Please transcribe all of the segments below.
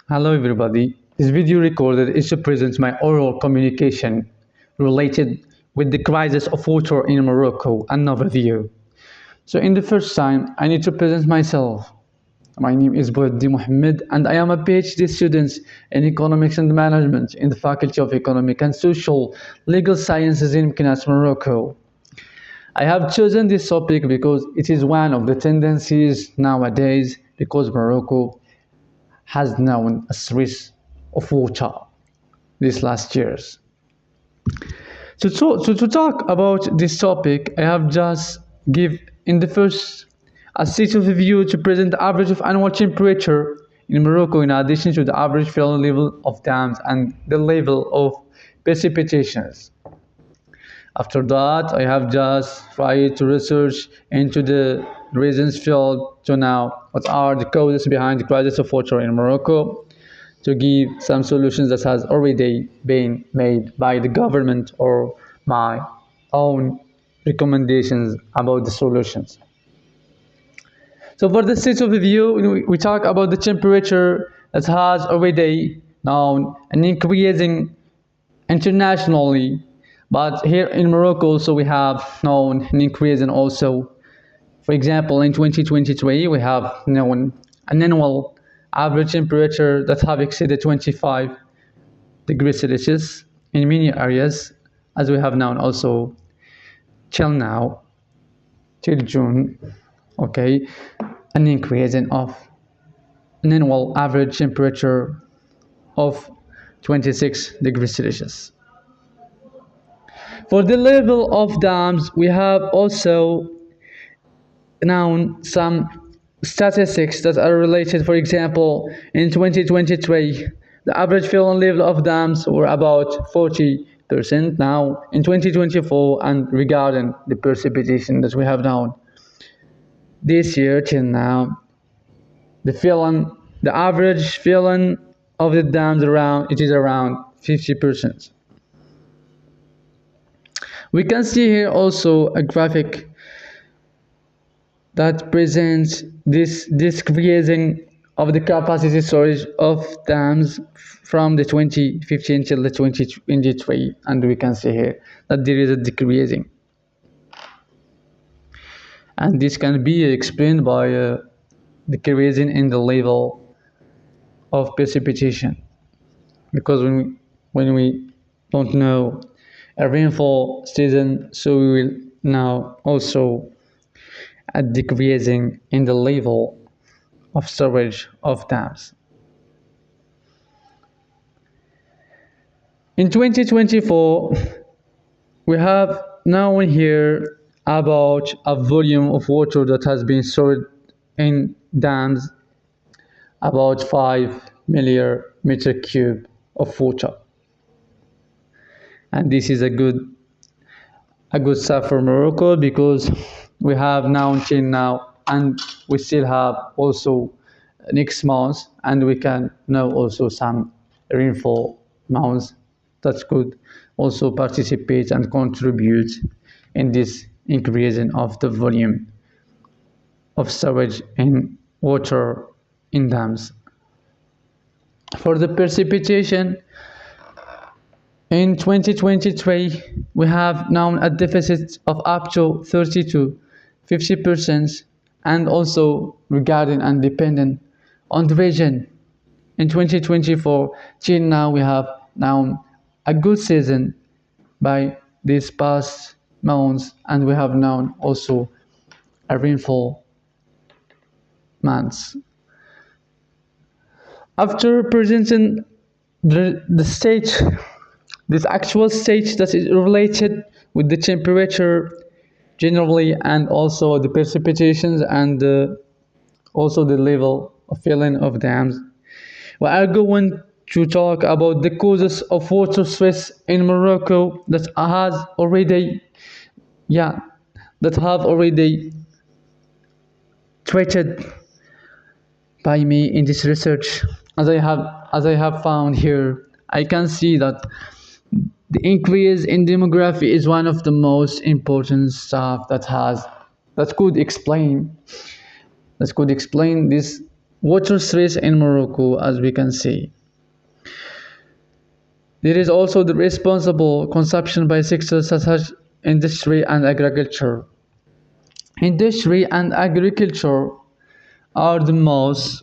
Hello everybody. This video recorded is to present my oral communication related with the crisis of water in Morocco and overview. So in the first time, I need to present myself. My name is BOUADDI Mohammed and I am a PhD student in Economics and Management in the Faculty of Economic and Social Legal Sciences in Meknès, Morocco. I have chosen this topic because it is one of the tendencies nowadays because Morocco has known a threat of water these last years. To talk about this topic, I have just give in the first a state of view to present the average of annual temperature in Morocco in addition to the average flow level of dams and the level of precipitations. After that, I have just tried to research into the reasons field to know what are the causes behind the crisis of water in Morocco, to give some solutions that has already been made by the government or my own recommendations about the solutions. So for the state of review, we talk about the temperature that has already known and increasing internationally. But here in Morocco also we have known an increase in also, for example, in 2023 we have known an annual average temperature that have exceeded 25 degrees Celsius in many areas, as we have known also till now, till June, okay, an increase of an annual average temperature of 26 degrees Celsius. For the level of dams, we have also known some statistics that are related. For example, in 2023, the average filling level of dams were about 40%. Now, in 2024, and regarding the precipitation that we have known this year till now, the average filling of the dams is around 50%. We can see here also a graphic that presents this decreasing of the capacity storage of dams from the 2015 till the 2023, and we can see here that there is a decreasing. And this can be explained by a decreasing in the level of precipitation, because when we don't know a rainfall season, so we will now also a decreasing in the level of storage of dams. In 2024, we have now here about a volume of water that has been stored in dams, about 5 million meter cube of water. And this is a good stuff for Morocco, because we have now until now, and we still have also next month, and we can know also some rainfall months that could also participate and contribute in this increasing of the volume of storage in water in dams. For the precipitation, in 2023, we have now a deficit of up to 30 to 50%, and also regarding and dependent on the region. In 2024, till now, we have now a good season by these past months, and we have now also a rainfall months. After presenting the stage, this actual stage that is related with the temperature generally, and also the precipitations, and also the level of filling of dams, we are going to talk about the causes of water stress in Morocco that have already treated by me in this research. As I have found here, I can see that the increase in demography is one of the most important stuff that could explain this water stress in Morocco, as we can see. There is also the responsible consumption by sectors such as industry and agriculture. Industry and agriculture are the most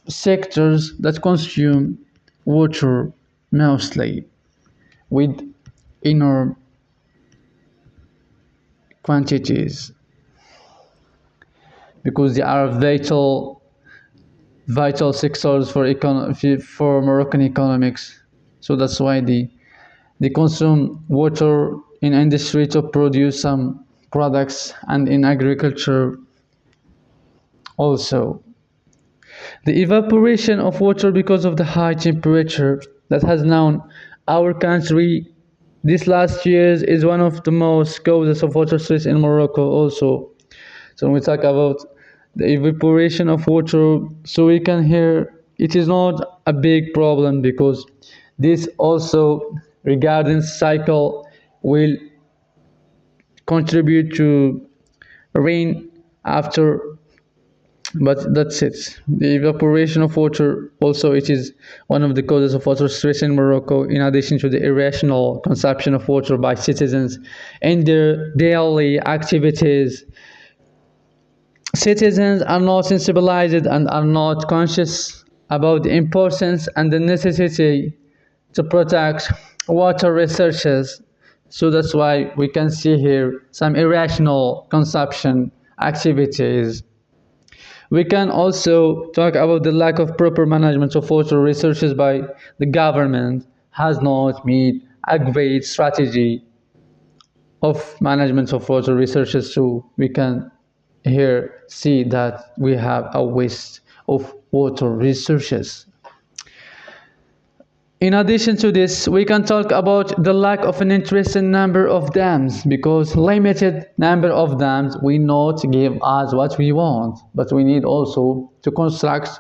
sectors that consume water mostly with enormous quantities because they are vital sectors for Moroccan economics. So that's why they consume water in industry to produce some products and in agriculture also. The evaporation of water because of the high temperature that has known our country this last years is one of the most causes of water stress in Morocco also. So when we talk about the evaporation of water, so we can hear it is not a big problem because this also regarding cycle will contribute to rain after, but that's it. The evaporation of water also it is one of the causes of water stress in Morocco, in addition to the irrational consumption of water by citizens in their daily activities. Citizens are not sensibilized and are not conscious about the importance and the necessity to protect water resources. So that's why we can see here some irrational consumption activities. We can also talk about the lack of proper management of water resources by the government has not made a great strategy of management of water resources, so we can here see that we have a waste of water resources. In addition to this, we can talk about the lack of an interesting number of dams, because limited number of dams will not give us what we want, but we need also to construct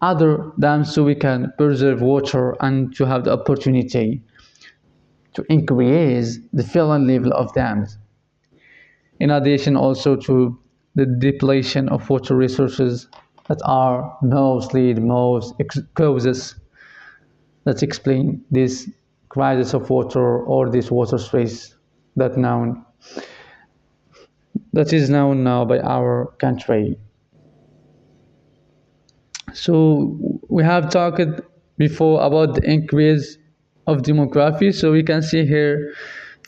other dams so we can preserve water and to have the opportunity to increase the filling level of dams. In addition also to the depletion of water resources that are mostly the most causes that explain this crisis of water or this water stress that is known now by our country. So we have talked before about the increase of demography. So we can see here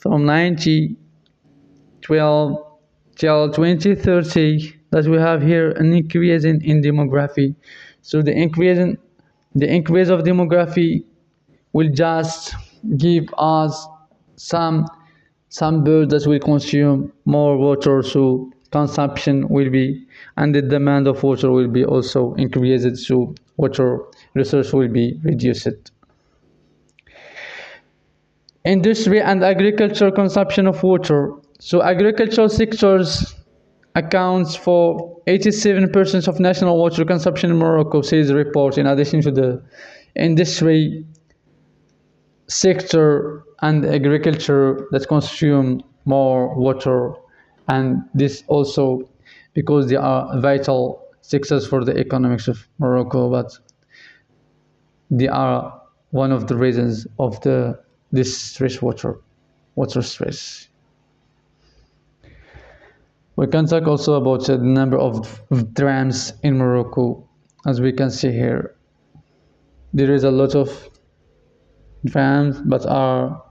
from 1912 till 2030 that we have here an increase in demography. So the increase of demography will just give us some birds that will consume more water, so consumption will be, and the demand of water will be also increased, so water resource will be reduced. Industry and agricultural consumption of water. So agricultural sectors accounts for 87% of national water consumption in Morocco, says the report, in addition to the industry sector and agriculture that consume more water, and this also because they are vital sectors for the economics of Morocco, but they are one of the reasons of this stress water stress. We can talk also about the number of dams in Morocco. As we can see here, there is a lot of dams but are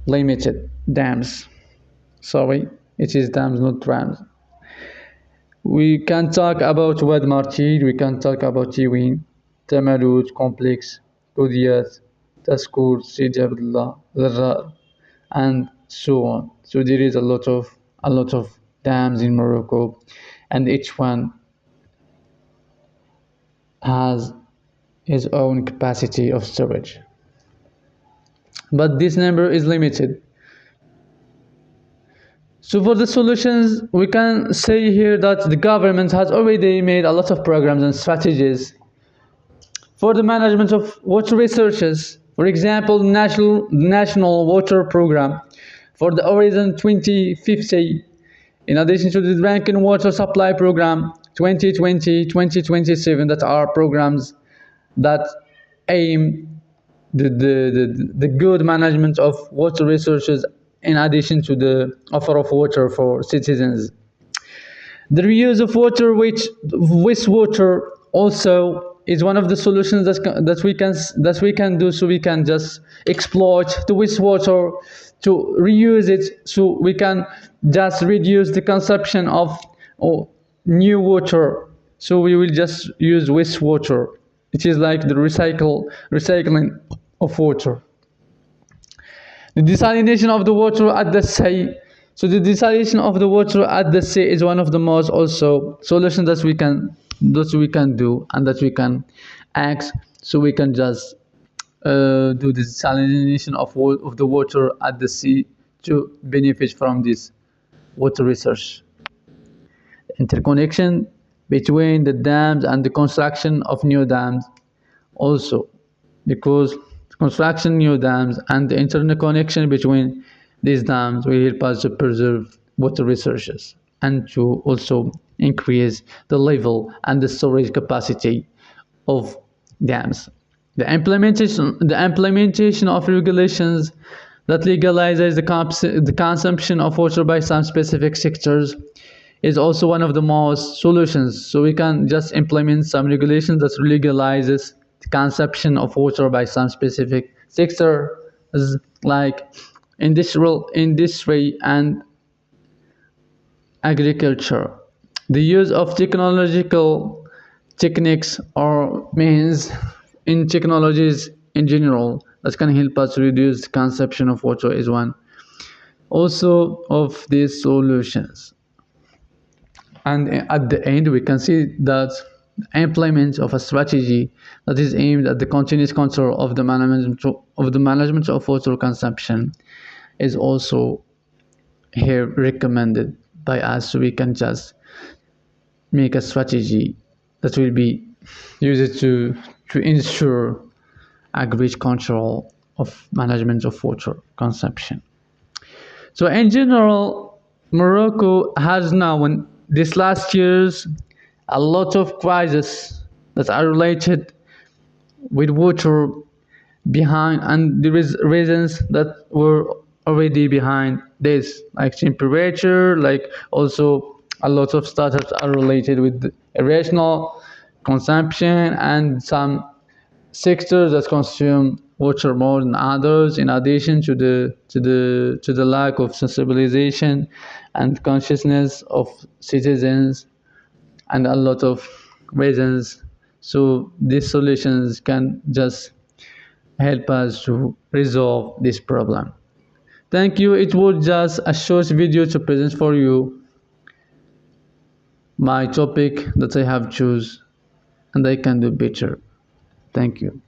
limited dams. Sorry, it is dams, not dams. We can talk about Wad Martir, we can talk about Tiwin, Tamalut complex, Qudiyat, Taskur, Sidi Abdullah, Zarra, and so on. So there is a lot of dams in Morocco, and each one has its own capacity of storage. But this number is limited. So for the solutions, we can say here that the government has already made a lot of programs and strategies for the management of water resources. For example, the National Water Program for the Horizon 2050, in addition to the Drinking Water Supply Program 2020, 2027, that are programs that aim the good management of water resources in addition to the offer of water for citizens. The reuse of water, which wastewater also is one of the solutions that we can do. So we can just exploit the wastewater to reuse it, so we can just reduce the consumption of new water. So we will just use wastewater. It is like the recycling of water. The desalination of the water at the sea. So the desalination of the water at the sea is one of the most also solutions that we can do and that we can act. So we can just do the desalination of the water at the sea to benefit from this water resource. Interconnection between the dams and the construction of new dams also, because construction new dams and the interconnection between these dams will help us to preserve water resources and to also increase the level and the storage capacity of dams. The implementation of regulations that legalizes the consumption of water by some specific sectors is also one of the most solutions. So we can just implement some regulations that legalizes the consumption of water by some specific sectors, like industry and agriculture. The use of technological techniques or means in technologies in general that can help us reduce the consumption of water is one also of these solutions. And at the end, we can see that implement of a strategy that is aimed at the continuous control of the management of water consumption is also here recommended by us. So we can just make a strategy that will be used to ensure accurate control of management of water consumption. So in general, Morocco has now in these last years a lot of crises that are related with water behind, and there is reasons that were already behind this, like temperature, like also a lot of startups are related with irrational consumption and some sectors that consume water more than others, in addition to the lack of sensibilization and consciousness of citizens and a lot of reasons. So these solutions can just help us to resolve this problem. Thank you. It was just a short video to present for you my topic that I have choose, and I can do better. Thank you.